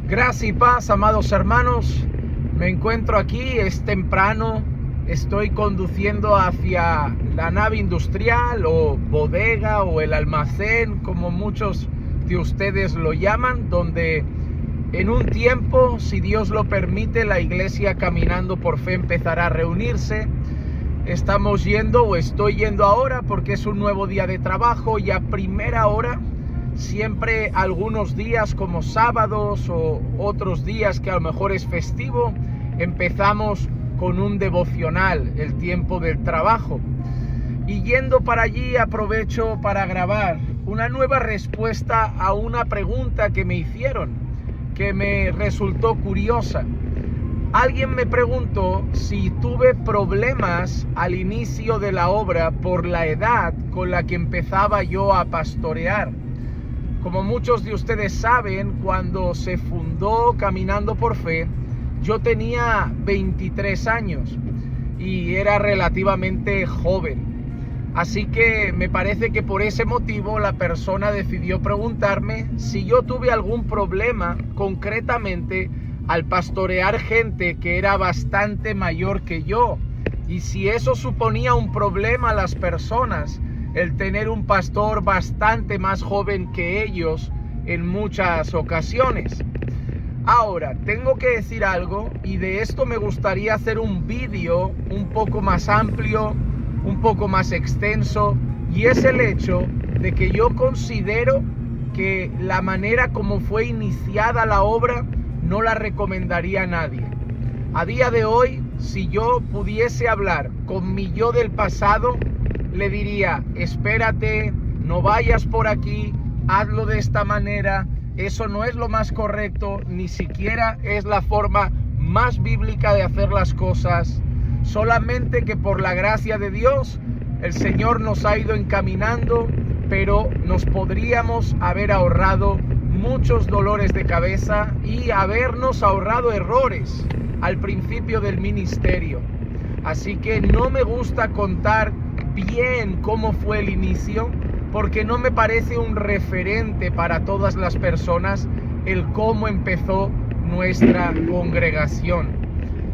Gracia y paz, amados hermanos. Me encuentro aquí, es temprano, estoy conduciendo hacia la nave industrial o bodega o el almacén, como muchos de ustedes lo llaman, donde en un tiempo, si Dios lo permite, la iglesia Caminando por Fe empezará a reunirse. Estamos yendo o estoy yendo ahora porque es un nuevo día de trabajo y a primera hora. Siempre algunos días como sábados o otros días que a lo mejor es festivo, empezamos con un devocional, el tiempo del trabajo. Y yendo para allí aprovecho para grabar una nueva respuesta a una pregunta que me hicieron, que me resultó curiosa. Alguien me preguntó si tuve problemas al inicio de la obra por la edad con la que empezaba yo a pastorear. Como muchos de ustedes saben, cuando se fundó Caminando por Fe, yo tenía 23 años y era relativamente joven. Así que me parece que por ese motivo la persona decidió preguntarme si yo tuve algún problema concretamente al pastorear gente que era bastante mayor que yo, y si eso suponía un problema a las personas, el tener un pastor bastante más joven que ellos en muchas ocasiones. Ahora, tengo que decir algo, y de esto me gustaría hacer un vídeo un poco más amplio, un poco más extenso, y es el hecho de que yo considero que la manera como fue iniciada la obra no la recomendaría a nadie. A día de hoy, si yo pudiese hablar con mi yo del pasado, le diría: espérate, no vayas por aquí, hazlo de esta manera, eso no es lo más correcto, ni siquiera es la forma más bíblica de hacer las cosas. Solamente que por la gracia de Dios, el Señor nos ha ido encaminando, pero nos podríamos haber ahorrado muchos dolores de cabeza y habernos ahorrado errores al principio del ministerio. Así que no me gusta contar bien cómo fue el inicio, porque no me parece un referente para todas las personas el cómo empezó nuestra congregación.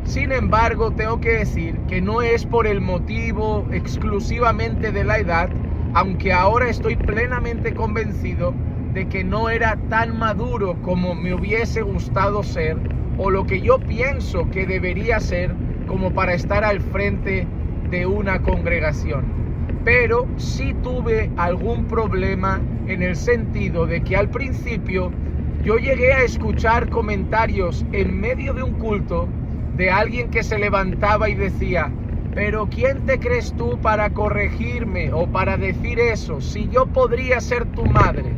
Sin embargo, tengo que decir que no es por el motivo exclusivamente de la edad, aunque ahora estoy plenamente convencido de que no era tan maduro como me hubiese gustado ser, o lo que yo pienso que debería ser, como para estar al frente de una congregación. Pero sí tuve algún problema en el sentido de que al principio yo llegué a escuchar comentarios en medio de un culto de alguien que se levantaba y decía: pero ¿quién te crees tú para corregirme o para decir eso, si yo podría ser tu madre?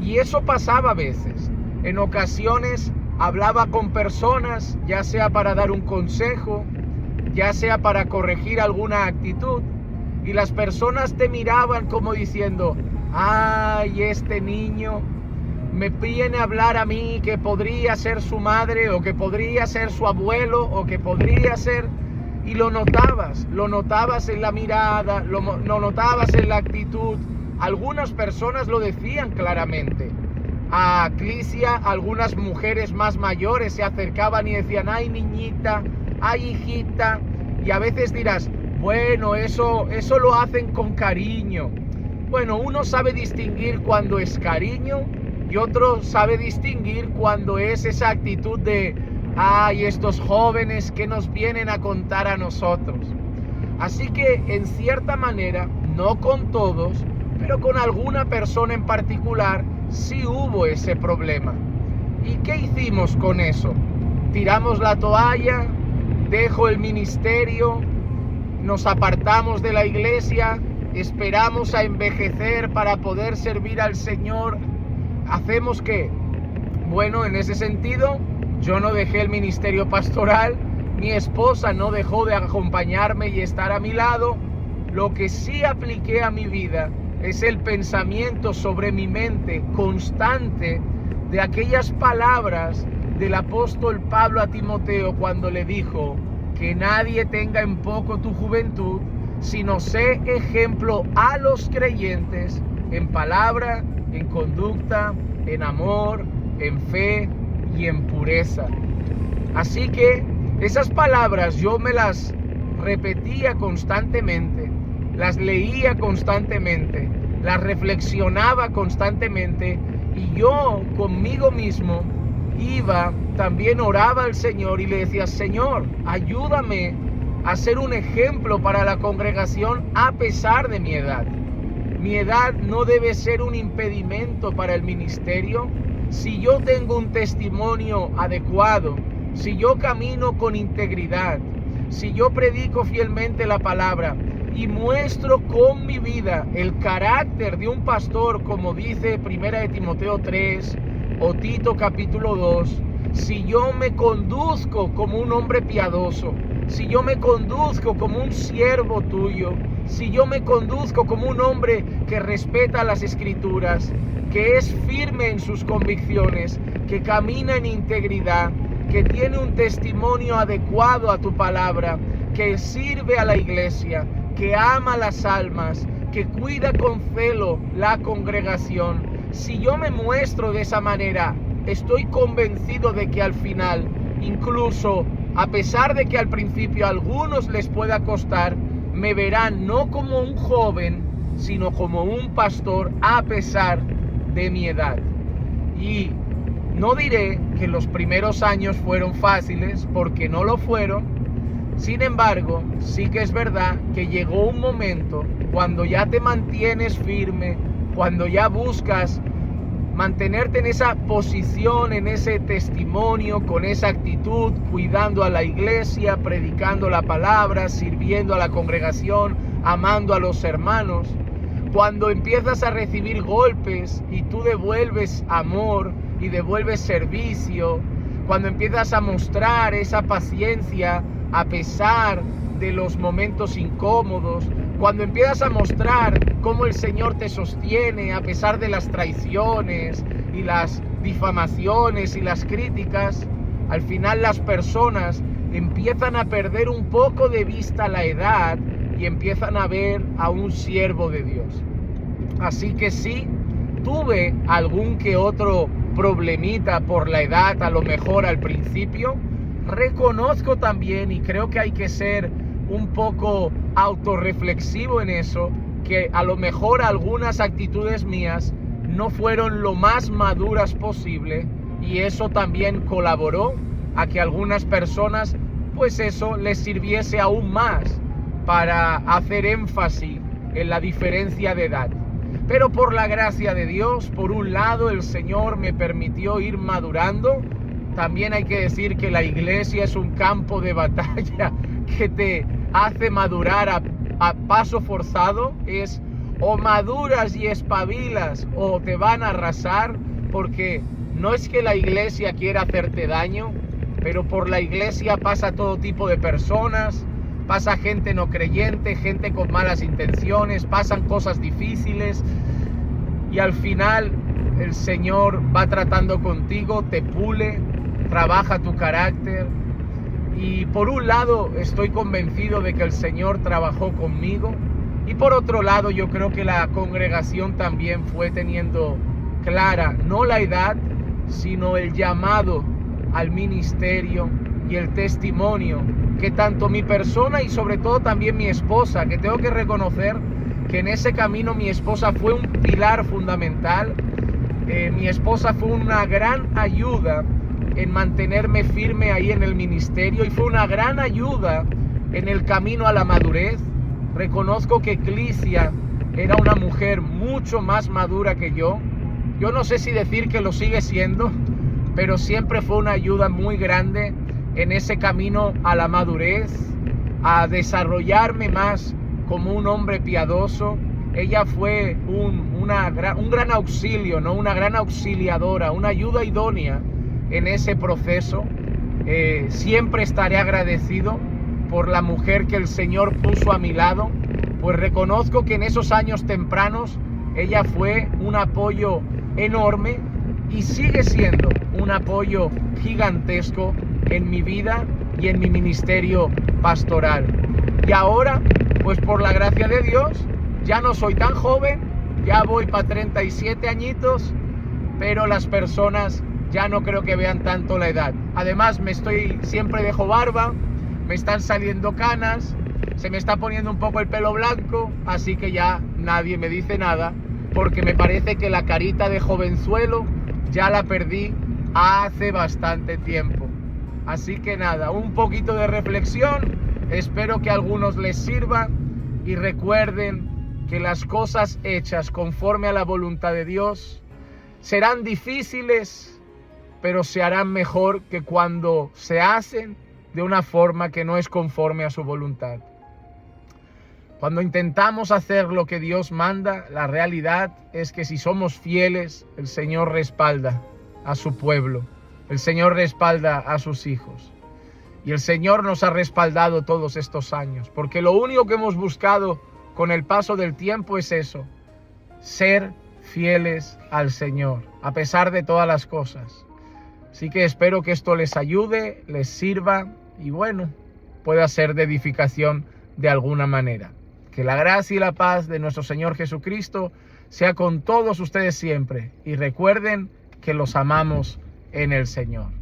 Y eso pasaba a veces. En ocasiones hablaba con personas, ya sea para dar un consejo, ya sea para corregir alguna actitud, y las personas te miraban como diciendo: ay, este niño me viene a hablar a mí que podría ser su madre, o que podría ser su abuelo, o que podría ser... Y lo notabas en la mirada, lo notabas en la actitud. Algunas personas lo decían claramente. A Clisia, algunas mujeres más mayores se acercaban y decían: ay, niñita, ay, hijita. Y a veces dirás: bueno, eso lo hacen con cariño. Bueno, uno sabe distinguir cuando es cariño y otro sabe distinguir cuando es esa actitud de: ay, estos jóvenes que nos vienen a contar a nosotros. Así que, en cierta manera, no con todos, pero con alguna persona en particular, sí hubo ese problema. ¿Y qué hicimos con eso? ¿Tiramos la toalla? ¿Dejo el ministerio? ¿Nos apartamos de la iglesia? ¿Esperamos a envejecer para poder servir al Señor? ¿Hacemos qué? Bueno, en ese sentido, yo no dejé el ministerio pastoral, mi esposa no dejó de acompañarme y estar a mi lado. Lo que sí apliqué a mi vida es el pensamiento sobre mi mente constante de aquellas palabras del apóstol Pablo a Timoteo cuando le dijo: que nadie tenga en poco tu juventud, sino sé ejemplo a los creyentes en palabra, en conducta, en amor, en fe y en pureza. Así que esas palabras yo me las repetía constantemente, las leía constantemente, las reflexionaba constantemente, y yo conmigo mismo también oraba al Señor y le decía: Señor, ayúdame a ser un ejemplo para la congregación a pesar de mi edad. Mi edad no debe ser un impedimento para el ministerio. Si yo tengo un testimonio adecuado, si yo camino con integridad, si yo predico fielmente la palabra y muestro con mi vida el carácter de un pastor, como dice 1 de Timoteo 3 o Tito capítulo 2, si yo me conduzco como un hombre piadoso, si yo me conduzco como un siervo tuyo, si yo me conduzco como un hombre que respeta las Escrituras, que es firme en sus convicciones, que camina en integridad, que tiene un testimonio adecuado a tu palabra, que sirve a la iglesia, que ama las almas, que cuida con celo la congregación, si yo me muestro de esa manera, estoy convencido de que al final, incluso a pesar de que al principio a algunos les pueda costar, me verán no como un joven, sino como un pastor a pesar de mi edad. Y no diré que los primeros años fueron fáciles, porque no lo fueron. Sin embargo, sí que es verdad que llegó un momento cuando ya te mantienes firme, cuando ya buscas mantenerte en esa posición, en ese testimonio, con esa actitud, cuidando a la iglesia, predicando la palabra, sirviendo a la congregación, amando a los hermanos. Cuando empiezas a recibir golpes y tú devuelves amor y devuelves servicio, cuando empiezas a mostrar esa paciencia a pesar de los momentos incómodos, cuando empiezas a mostrar cómo el Señor te sostiene a pesar de las traiciones y las difamaciones y las críticas, al final las personas empiezan a perder un poco de vista la edad y empiezan a ver a un siervo de Dios. Así que sí, tuve algún que otro problemita por la edad, a lo mejor al principio. Reconozco también, y creo que hay que ser un poco autorreflexivo en eso, que a lo mejor algunas actitudes mías no fueron lo más maduras posible, y eso también colaboró a que algunas personas, pues eso les sirviese aún más para hacer énfasis en la diferencia de edad. Pero por la gracia de Dios, por un lado, el Señor me permitió ir madurando. También hay que decir que la iglesia es un campo de batalla que te hace madurar a paso forzado. Es o maduras y espabilas o te van a arrasar, porque no es que la iglesia quiera hacerte daño, pero por la iglesia pasa todo tipo de personas, pasa gente no creyente, gente con malas intenciones, pasan cosas difíciles, y al final el Señor va tratando contigo, te pule, trabaja tu carácter. Y por un lado estoy convencido de que el Señor trabajó conmigo, y por otro lado yo creo que la congregación también fue teniendo clara no la edad, sino el llamado al ministerio y el testimonio que tanto mi persona y sobre todo también mi esposa, que tengo que reconocer que en ese camino mi esposa fue un pilar fundamental. Mi esposa fue una gran ayuda en mantenerme firme ahí en el ministerio, y fue una gran ayuda en el camino a la madurez. Reconozco que Clicia era una mujer mucho más madura que yo. Yo no sé si decir que lo sigue siendo, pero siempre fue una ayuda muy grande en ese camino a la madurez, a desarrollarme más como un hombre piadoso. Ella fue un gran auxilio, ¿no? Una gran auxiliadora, una ayuda idónea en ese proceso. Siempre estaré agradecido por la mujer que el Señor puso a mi lado, pues reconozco que en esos años tempranos ella fue un apoyo enorme y sigue siendo un apoyo gigantesco en mi vida y en mi ministerio pastoral. Y ahora, pues por la gracia de Dios, ya no soy tan joven, ya voy para 37 añitos, pero las personas ya no creo que vean tanto la edad. Además, siempre dejo barba, me están saliendo canas, se me está poniendo un poco el pelo blanco, así que ya nadie me dice nada, porque me parece que la carita de jovenzuelo ya la perdí hace bastante tiempo. Así que nada, un poquito de reflexión, espero que a algunos les sirva y recuerden que las cosas hechas conforme a la voluntad de Dios serán difíciles, pero se harán mejor que cuando se hacen de una forma que no es conforme a su voluntad. Cuando intentamos hacer lo que Dios manda, la realidad es que si somos fieles, el Señor respalda a su pueblo, el Señor respalda a sus hijos. Y el Señor nos ha respaldado todos estos años, porque lo único que hemos buscado con el paso del tiempo es eso, ser fieles al Señor, a pesar de todas las cosas. Así que espero que esto les ayude, les sirva y bueno, pueda ser de edificación de alguna manera. Que la gracia y la paz de nuestro Señor Jesucristo sea con todos ustedes siempre y recuerden que los amamos en el Señor.